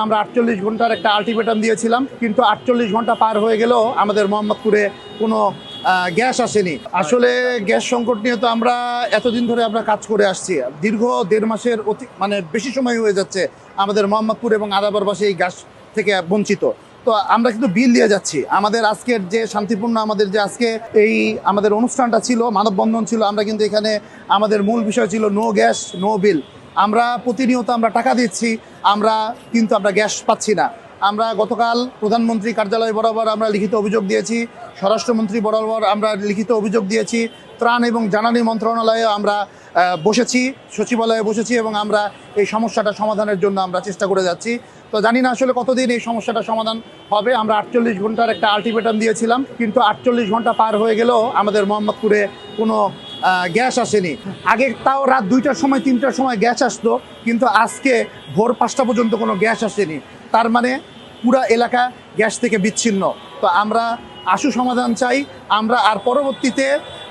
আমরা ৪৮ ঘন্টার একটা আলটিমেটাম দিয়েছিলাম, কিন্তু ৪৮ ঘন্টা পার হয়ে গেলেও আমাদের মোহাম্মদপুরে কোনো গ্যাস আসেনি। আসলে গ্যাস সংকট নিয়ে তো আমরা এতদিন ধরে আমরা কাজ করে আসছি, দীর্ঘ ১.৫ মাসের বেশি সময় হয়ে যাচ্ছে আমাদের মোহাম্মদপুর এবং আদাবরবাসী এই গ্যাস থেকে বঞ্চিত। তো আমরা কিন্তু বিল দিয়ে যাচ্ছি। আমাদের আজকের যে শান্তিপূর্ণ আমাদের যে আজকে এই আমাদের অনুষ্ঠানটা ছিল, মানববন্ধন ছিল, আমরা কিন্তু এখানে আমাদের মূল বিষয় ছিল নো গ্যাস নো বিল। আমরা প্রতিনিয়ত আমরা টাকা দিচ্ছি, কিন্তু আমরা গ্যাস পাচ্ছি না। আমরা গতকাল প্রধানমন্ত্রী কার্যালয় বরাবর আমরা লিখিত অভিযোগ দিয়েছি, স্বরাষ্ট্রমন্ত্রী বরাবর আমরা লিখিত অভিযোগ দিয়েছি, ত্রাণ এবং জ্বালানি মন্ত্রণালয়ে আমরা বসেছি, সচিবালয়ে বসেছি এবং আমরা এই সমস্যাটা সমাধানের জন্য আমরা চেষ্টা করে যাচ্ছি। তো জানি না আসলে কতদিন এই সমস্যাটা সমাধান হবে। আমরা ৪৮ ঘন্টার একটা আলটিমেটাম দিয়েছিলাম, কিন্তু ৪৮ ঘন্টা পার হয়ে গেলেও আমাদের মোহাম্মদপুরে কোনো গ্যাস আসেনি। আগে তাও রাত ২টার সময় ৩টার সময় গ্যাস আসতো, কিন্তু আজকে ভোর ৫টা পর্যন্ত কোনো গ্যাস আসেনি। তার মানে পুরা এলাকা গ্যাস থেকে বিচ্ছিন্ন। তো আমরা আশু সমাধান চাই। আমরা আর পরবর্তীতে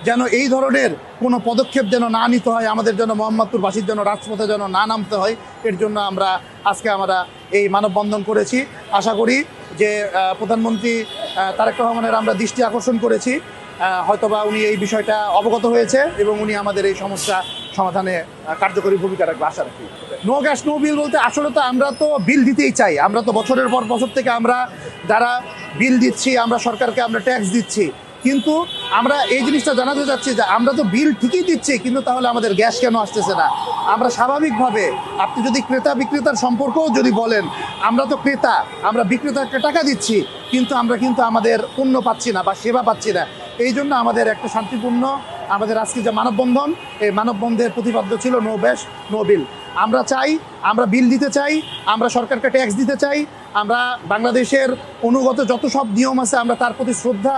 যেন এই ধরনের কোনো পদক্ষেপ যেন না নিতে হয়, আমাদের যেন মোহাম্মদপুরবাসীর যেন রাজপথে যেন না নামতে হয়, এর জন্য আমরা এই মানববন্ধন করেছি। আশা করি যে প্রধানমন্ত্রী তারেক রহমানের আমরা দৃষ্টি আকর্ষণ করেছি, হয়তোবা উনি এই বিষয়টা অবগত হয়েছে এবং উনি আমাদের এই সমস্যা সমাধানে কার্যকরী ভূমিকা রাখবে, আশা রাখি। নো গ্যাস নো বিল বলতে আসলে তো আমরা তো বিল দিতেই চাই। আমরা তো বছরের পর বছর থেকে আমরা যারা বিল দিচ্ছি, আমরা সরকারকে আমরা ট্যাক্স দিচ্ছি, কিন্তু আমরা এই জিনিসটা জানাতে চাচ্ছি যে আমরা তো বিল ঠিকই দিচ্ছি, কিন্তু তাহলে আমাদের গ্যাস কেন আসতেছে না? আমরা স্বাভাবিকভাবে, আপনি যদি ক্রেতা বিক্রেতার সম্পর্কও যদি বলেন, আমরা তো ক্রেতা, আমরা বিক্রেতাকে টাকা দিচ্ছি, কিন্তু আমরা আমাদের পণ্য পাচ্ছি না বা সেবা পাচ্ছি না। এই জন্য আমাদের একটা শান্তিপূর্ণ আমাদের আজকে যে মানববন্ধন, এই মানববন্ধনের প্রতিপাদ্য ছিল নো গ্যাস নো বিল। আমরা বিল দিতে চাই, আমরা সরকারকে ট্যাক্স দিতে চাই, আমরা বাংলাদেশের অনুগত যত সব নিয়ম আছে আমরা তার প্রতি শ্রদ্ধা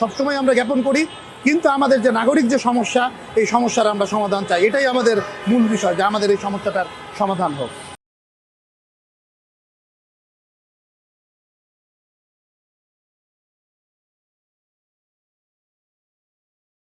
সবসময় আমরা জ্ঞাপন করি, কিন্তু আমাদের যে নাগরিক যে সমস্যা, এই সমস্যার আমরা সমাধান চাই। এটাই আমাদের মূল বিষয়, যে আমাদের এই সমস্যাটার সমাধান হোক।